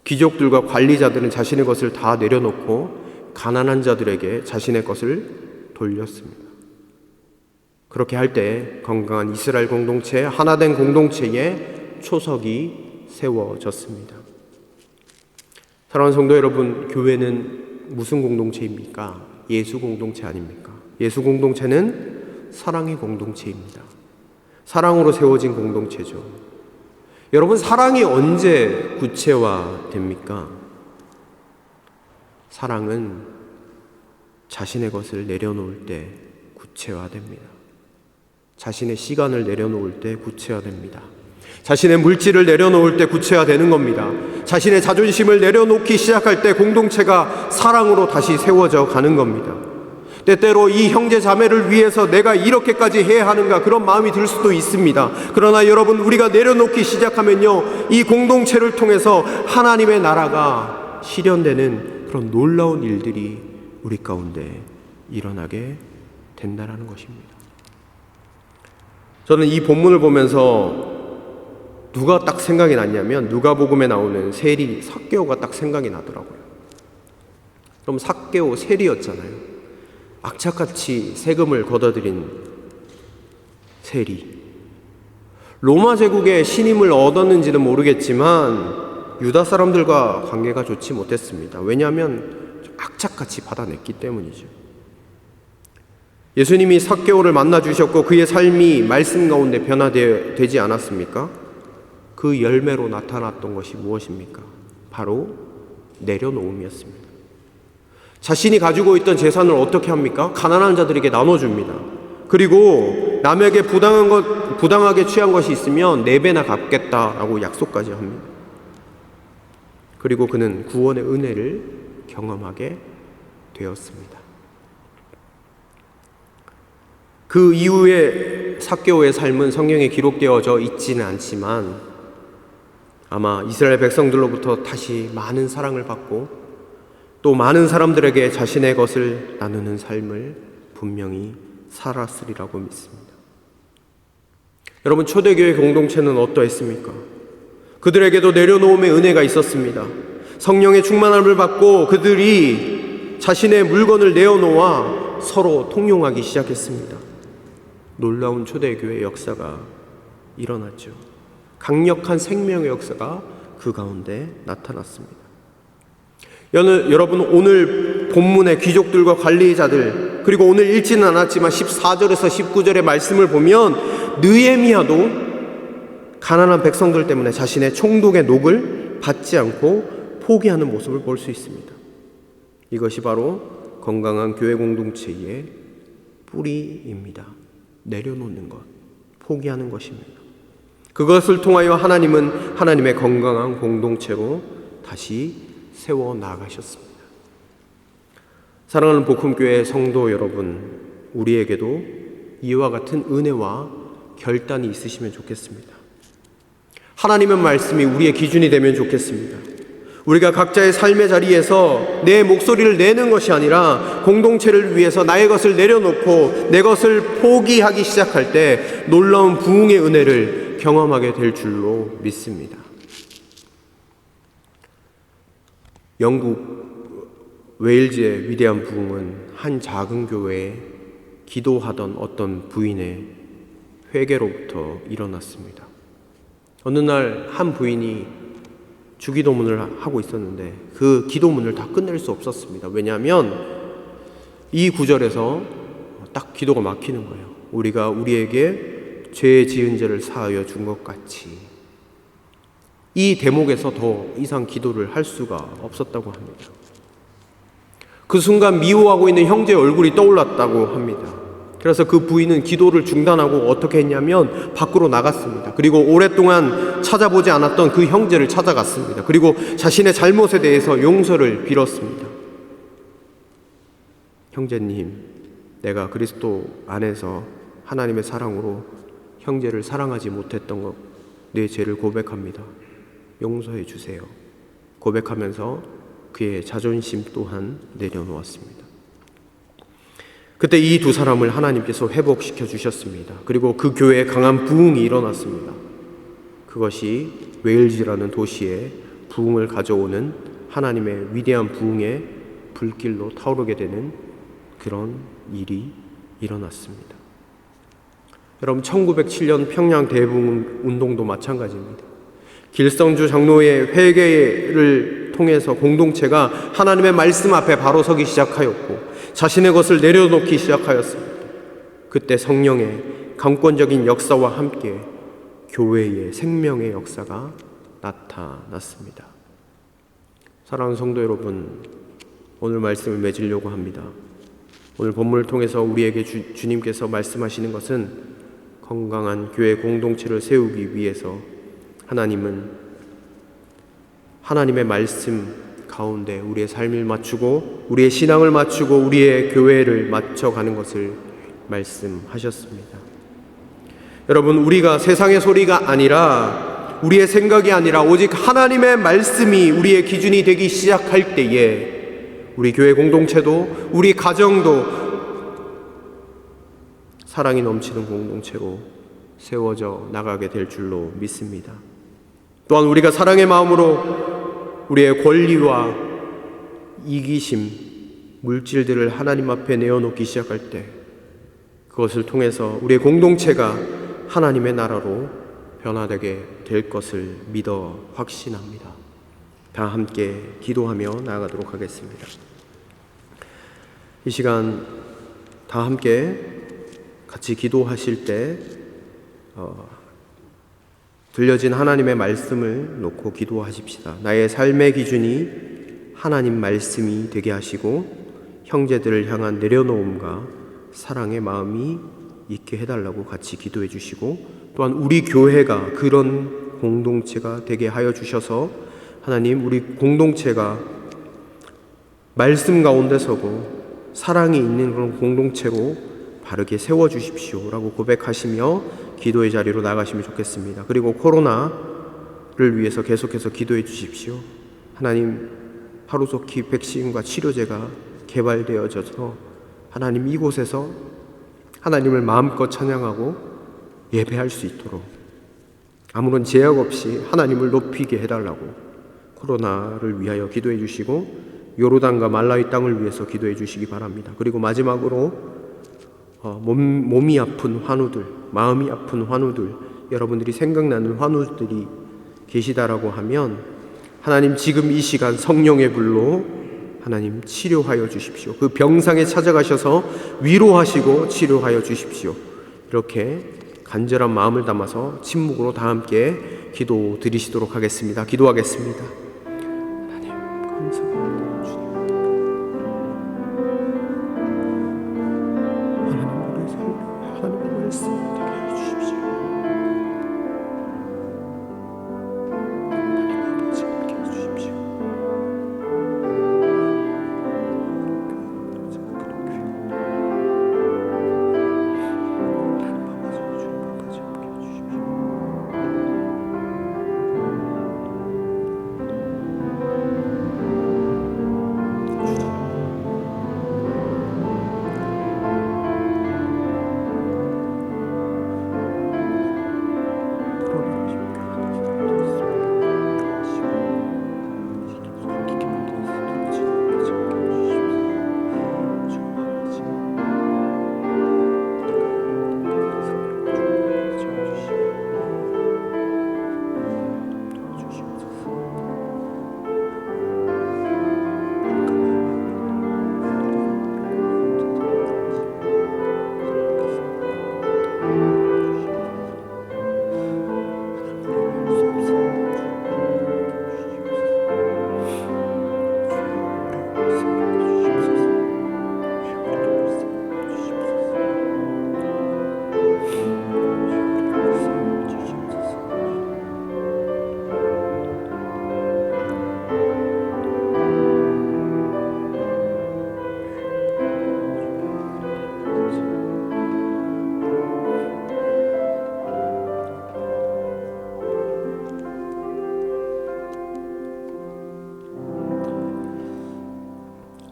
귀족들과 관리자들은 자신의 것을 다 내려놓고 가난한 자들에게 자신의 것을 돌렸습니다. 그렇게 할 때 건강한 이스라엘 공동체, 하나된 공동체의 초석이 세워졌습니다. 사랑하는 성도 여러분, 교회는 무슨 공동체입니까? 예수 공동체 아닙니까? 예수 공동체는 사랑의 공동체입니다. 사랑으로 세워진 공동체죠. 여러분, 사랑이 언제 구체화됩니까? 사랑은 자신의 것을 내려놓을 때 구체화됩니다. 자신의 시간을 내려놓을 때 구체화됩니다. 자신의 물질을 내려놓을 때 구체화되는 겁니다. 자신의 자존심을 내려놓기 시작할 때 공동체가 사랑으로 다시 세워져 가는 겁니다. 때때로 이 형제 자매를 위해서 내가 이렇게까지 해야 하는가, 그런 마음이 들 수도 있습니다. 그러나 여러분, 우리가 내려놓기 시작하면요, 이 공동체를 통해서 하나님의 나라가 실현되는 그런 놀라운 일들이 우리 가운데 일어나게 된다는 것입니다. 저는 이 본문을 보면서 누가 딱 생각이 났냐면 누가복음에 나오는 세리 삭개오가 딱 생각이 나더라고요. 그럼 삭개오 세리였잖아요. 악착같이 세금을 걷어들인 세리. 로마 제국의 신임을 얻었는지는 모르겠지만 유다 사람들과 관계가 좋지 못했습니다. 왜냐하면 악착같이 받아냈기 때문이죠. 예수님이 삭개오를 만나 주셨고 그의 삶이 말씀 가운데 변화되지 않았습니까? 그 열매로 나타났던 것이 무엇입니까? 바로 내려놓음이었습니다. 자신이 가지고 있던 재산을 어떻게 합니까? 가난한 자들에게 나눠줍니다. 그리고 남에게 부당하게 취한 것이 있으면 4배나 갚겠다라고 약속까지 합니다. 그리고 그는 구원의 은혜를 경험하게 되었습니다. 그 이후에 삭개오의 삶은 성경에 기록되어져 있지는 않지만 아마 이스라엘 백성들로부터 다시 많은 사랑을 받고 또 많은 사람들에게 자신의 것을 나누는 삶을 분명히 살았으리라고 믿습니다. 여러분, 초대교회 공동체는 어떠했습니까? 그들에게도 내려놓음의 은혜가 있었습니다. 성령의 충만함을 받고 그들이 자신의 물건을 내어놓아 서로 통용하기 시작했습니다. 놀라운 초대교회의 역사가 일어났죠. 강력한 생명의 역사가 그 가운데 나타났습니다. 여러분, 오늘 본문의 귀족들과 관리자들, 그리고 오늘 읽지는 않았지만 14절에서 19절의 말씀을 보면 느헤미야도 가난한 백성들 때문에 자신의 총독의 녹을 받지 않고 포기하는 모습을 볼 수 있습니다. 이것이 바로 건강한 교회 공동체의 뿌리입니다. 내려놓는 것, 포기하는 것입니다. 그것을 통하여 하나님은 하나님의 건강한 공동체로 다시 세워 나가셨습니다. 사랑하는 복음교회 성도 여러분, 우리에게도 이와 같은 은혜와 결단이 있으시면 좋겠습니다. 하나님의 말씀이 우리의 기준이 되면 좋겠습니다. 우리가 각자의 삶의 자리에서 내 목소리를 내는 것이 아니라 공동체를 위해서 나의 것을 내려놓고 내 것을 포기하기 시작할 때 놀라운 부흥의 은혜를 경험하게 될 줄로 믿습니다. 영국 웨일즈의 위대한 부흥은 한 작은 교회에 기도하던 어떤 부인의 회개로부터 일어났습니다. 어느 날 한 부인이 주기도문을 하고 있었는데 그 기도문을 다 끝낼 수 없었습니다. 왜냐하면 이 구절에서 딱 기도가 막히는 거예요. 우리가 우리에게 죄 지은 죄를 사하여 준 것 같이. 이 대목에서 더 이상 기도를 할 수가 없었다고 합니다. 그 순간 미워하고 있는 형제의 얼굴이 떠올랐다고 합니다. 그래서 그 부인은 기도를 중단하고 어떻게 했냐면 밖으로 나갔습니다. 그리고 오랫동안 찾아보지 않았던 그 형제를 찾아갔습니다. 그리고 자신의 잘못에 대해서 용서를 빌었습니다. 형제님, 내가 그리스도 안에서 하나님의 사랑으로 형제를 사랑하지 못했던 것, 내 죄를 고백합니다. 용서해 주세요. 고백하면서 그의 자존심 또한 내려놓았습니다. 그때 이 두 사람을 하나님께서 회복시켜 주셨습니다. 그리고 그 교회에 강한 부흥이 일어났습니다. 그것이 웨일즈라는 도시에 부흥을 가져오는 하나님의 위대한 부흥의 불길로 타오르게 되는 그런 일이 일어났습니다. 여러분, 1907년 평양 대부흥 운동도 마찬가지입니다. 길성주 장로의 회개를 통해서 공동체가 하나님의 말씀 앞에 바로 서기 시작하였고 자신의 것을 내려놓기 시작하였습니다. 그때 성령의 강권적인 역사와 함께 교회의 생명의 역사가 나타났습니다. 사랑하는 성도 여러분, 오늘 말씀을 맺으려고 합니다. 오늘 본문을 통해서 우리에게 주님께서 말씀하시는 것은 건강한 교회 공동체를 세우기 위해서 하나님은 하나님의 말씀 가운데 우리의 삶을 맞추고 우리의 신앙을 맞추고 우리의 교회를 맞춰가는 것을 말씀하셨습니다. 여러분, 우리가 세상의 소리가 아니라 우리의 생각이 아니라 오직 하나님의 말씀이 우리의 기준이 되기 시작할 때에 우리 교회 공동체도 우리 가정도 사랑이 넘치는 공동체로 세워져 나가게 될 줄로 믿습니다. 또한 우리가 사랑의 마음으로 우리의 권리와 이기심, 물질들을 하나님 앞에 내어놓기 시작할 때 그것을 통해서 우리의 공동체가 하나님의 나라로 변화되게 될 것을 믿어 확신합니다. 다 함께 기도하며 나아가도록 하겠습니다. 이 시간 다 함께 같이 기도하실 때 들려진 하나님의 말씀을 놓고 기도하십시다. 나의 삶의 기준이 하나님 말씀이 되게 하시고 형제들을 향한 내려놓음과 사랑의 마음이 있게 해달라고 같이 기도해 주시고 또한 우리 교회가 그런 공동체가 되게 하여 주셔서 하나님, 우리 공동체가 말씀 가운데 서고 사랑이 있는 그런 공동체로 바르게 세워주십시오라고 고백하시며 기도의 자리로 나가시면 좋겠습니다. 그리고 코로나를 위해서 계속해서 기도해 주십시오. 하나님, 하루속히 백신과 치료제가 개발되어져서 하나님 이곳에서 하나님을 마음껏 찬양하고 예배할 수 있도록 아무런 제약 없이 하나님을 높이게 해달라고 코로나를 위하여 기도해 주시고 요르단과 말라위 땅을 위해서 기도해 주시기 바랍니다. 그리고 마지막으로 몸이 아픈 환우들, 마음이 아픈 환우들, 여러분들이 생각나는 환우들이 계시다라고 하면 하나님 지금 이 시간 성령의 불로 하나님 치료하여 주십시오. 그 병상에 찾아가셔서 위로하시고 치료하여 주십시오. 이렇게 간절한 마음을 담아서 침묵으로 다 함께 기도 드리시도록 하겠습니다. 기도하겠습니다. 하나님 감사합니다. 주님. 하나님 우리의 삶에 하나님의 말씀 되게 하여 주십시오. 하나님 아버지 함께 해 주십시오.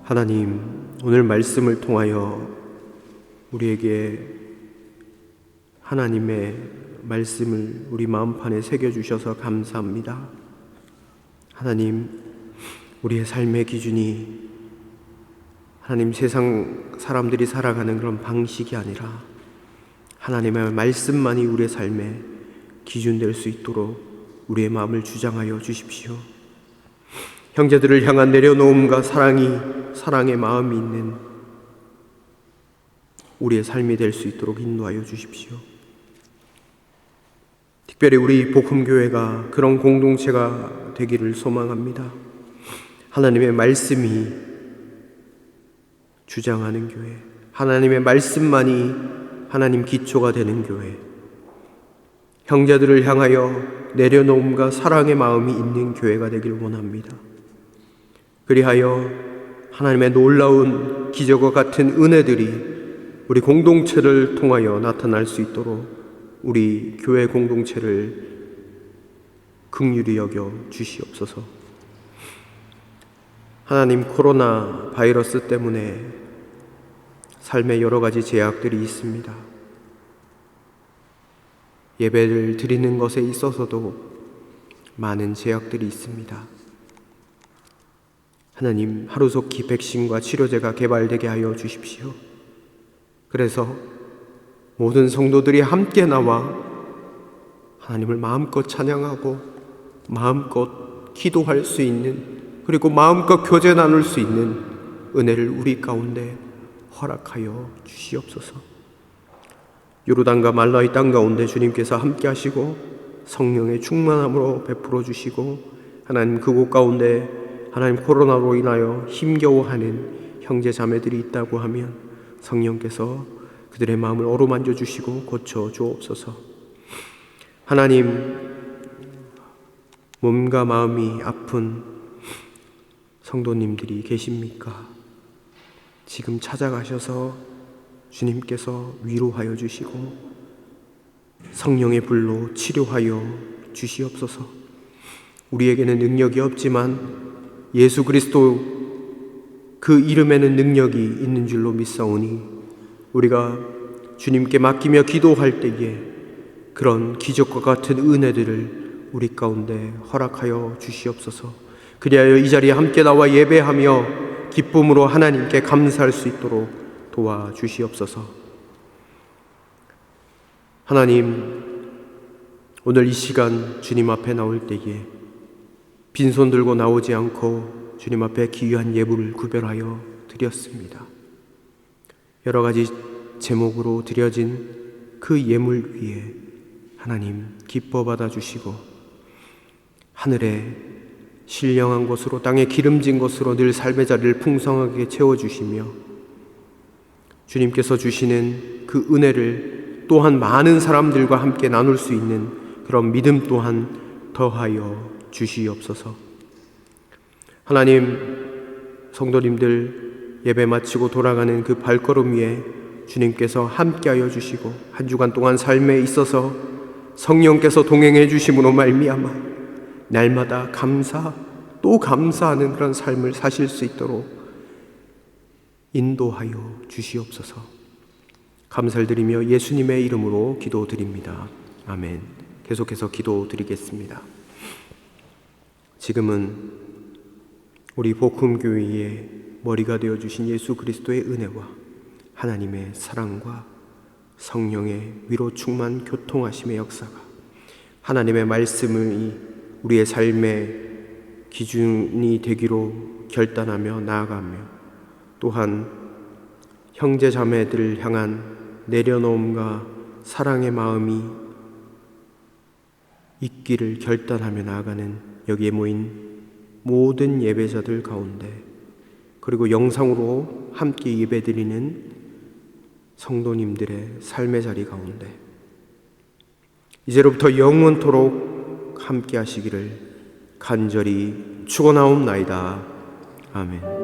하나님, 오늘 말씀을 통하여 우리에게 하나님의 말씀을 우리 마음판에 새겨주셔서 감사합니다. 하나님, 우리의 삶의 기준이 하나님 세상 사람들이 살아가는 그런 방식이 아니라 하나님의 말씀만이 우리의 삶의 기준 될 수 있도록 우리의 마음을 주장하여 주십시오. 형제들을 향한 내려놓음과 사랑의 마음이 있는 우리의 삶이 될 수 있도록 인도하여 주십시오. 특별히 우리 복음교회가 그런 공동체가 되기를 소망합니다. 하나님의 말씀이 주장하는 교회, 하나님의 말씀만이 하나님 기초가 되는 교회, 형제들을 향하여 내려놓음과 사랑의 마음이 있는 교회가 되기를 원합니다. 그리하여 하나님의 놀라운 기적과 같은 은혜들이 우리 공동체를 통하여 나타날 수 있도록 우리 교회 공동체를 긍휼히 여겨 주시옵소서. 하나님, 코로나 바이러스 때문에 삶에 여러 가지 제약들이 있습니다. 예배를 드리는 것에 있어서도 많은 제약들이 있습니다. 하나님, 하루속히 백신과 치료제가 개발되게 하여 주십시오. 그래서 모든 성도들이 함께 나와 하나님을 마음껏 찬양하고 마음껏 기도할 수 있는, 그리고 마음껏 교제 나눌 수 있는 은혜를 우리 가운데 허락하여 주시옵소서. 요르단과 말라위 땅 가운데 주님께서 함께 하시고 성령의 충만함으로 베풀어 주시고, 하나님 그곳 가운데 하나님 코로나로 인하여 힘겨워하는 형제 자매들이 있다고 하면 성령께서 그들의 마음을 어루만져 주시고 고쳐 주옵소서. 하나님, 몸과 마음이 아픈 성도님들이 계십니까? 지금 찾아가셔서 주님께서 위로하여 주시고 성령의 불로 치료하여 주시옵소서. 우리에게는 능력이 없지만 예수 그리스도 그 이름에는 능력이 있는 줄로 믿사오니 우리가 주님께 맡기며 기도할 때에 그런 기적과 같은 은혜들을 우리 가운데 허락하여 주시옵소서. 그리하여 이 자리에 함께 나와 예배하며 기쁨으로 하나님께 감사할 수 있도록 도와주시옵소서. 하나님, 오늘 이 시간 주님 앞에 나올 때에 빈손 들고 나오지 않고 주님 앞에 귀한 예물을 구별하여 드렸습니다. 여러 가지 제목으로 드려진 그 예물 위에 하나님 기뻐 받아주시고 하늘에 신령한 것으로 땅에 기름진 것으로 늘 삶의 자리를 풍성하게 채워주시며 주님께서 주시는 그 은혜를 또한 많은 사람들과 함께 나눌 수 있는 그런 믿음 또한 더하여 주시옵소서. 하나님, 성도님들 예배 마치고 돌아가는 그 발걸음 위에 주님께서 함께하여 주시고 한 주간 동안 삶에 있어서 성령께서 동행해 주심으로 말미암아 날마다 감사 또 감사하는 그런 삶을 사실 수 있도록 인도하여 주시옵소서. 감사를 드리며 예수님의 이름으로 기도드립니다. 아멘. 계속해서 기도드리겠습니다. 지금은 우리 복음교회의 머리가 되어주신 예수 그리스도의 은혜와 하나님의 사랑과 성령의 위로 충만 교통하심의 역사가 하나님의 말씀이 우리의 삶의 기준이 되기로 결단하며 나아가며 또한 형제 자매들을 향한 내려놓음과 사랑의 마음이 있기를 결단하며 나아가는 여기에 모인 모든 예배자들 가운데 그리고 영상으로 함께 예배드리는 성도님들의 삶의 자리 가운데 이제로부터 영원토록 함께 하시기를 간절히 축원하옵나이다. 아멘.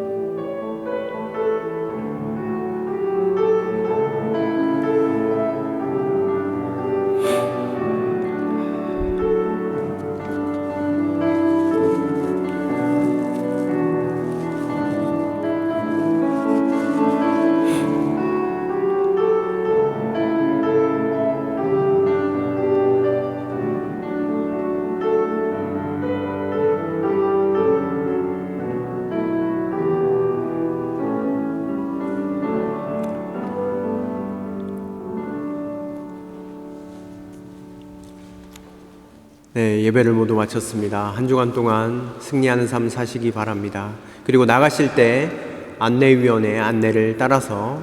네, 예배를 모두 마쳤습니다. 한 주간 동안 승리하는 삶 사시기 바랍니다. 그리고 나가실 때 안내위원회 안내를 따라서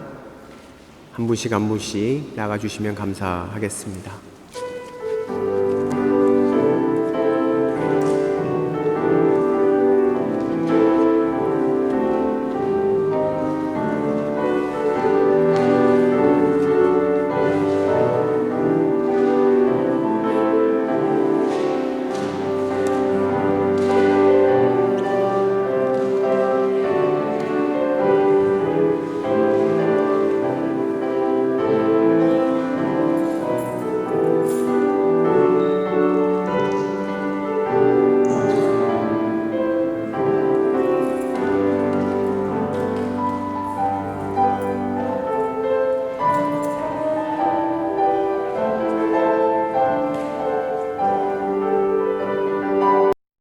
한 분씩 나가주시면 감사하겠습니다.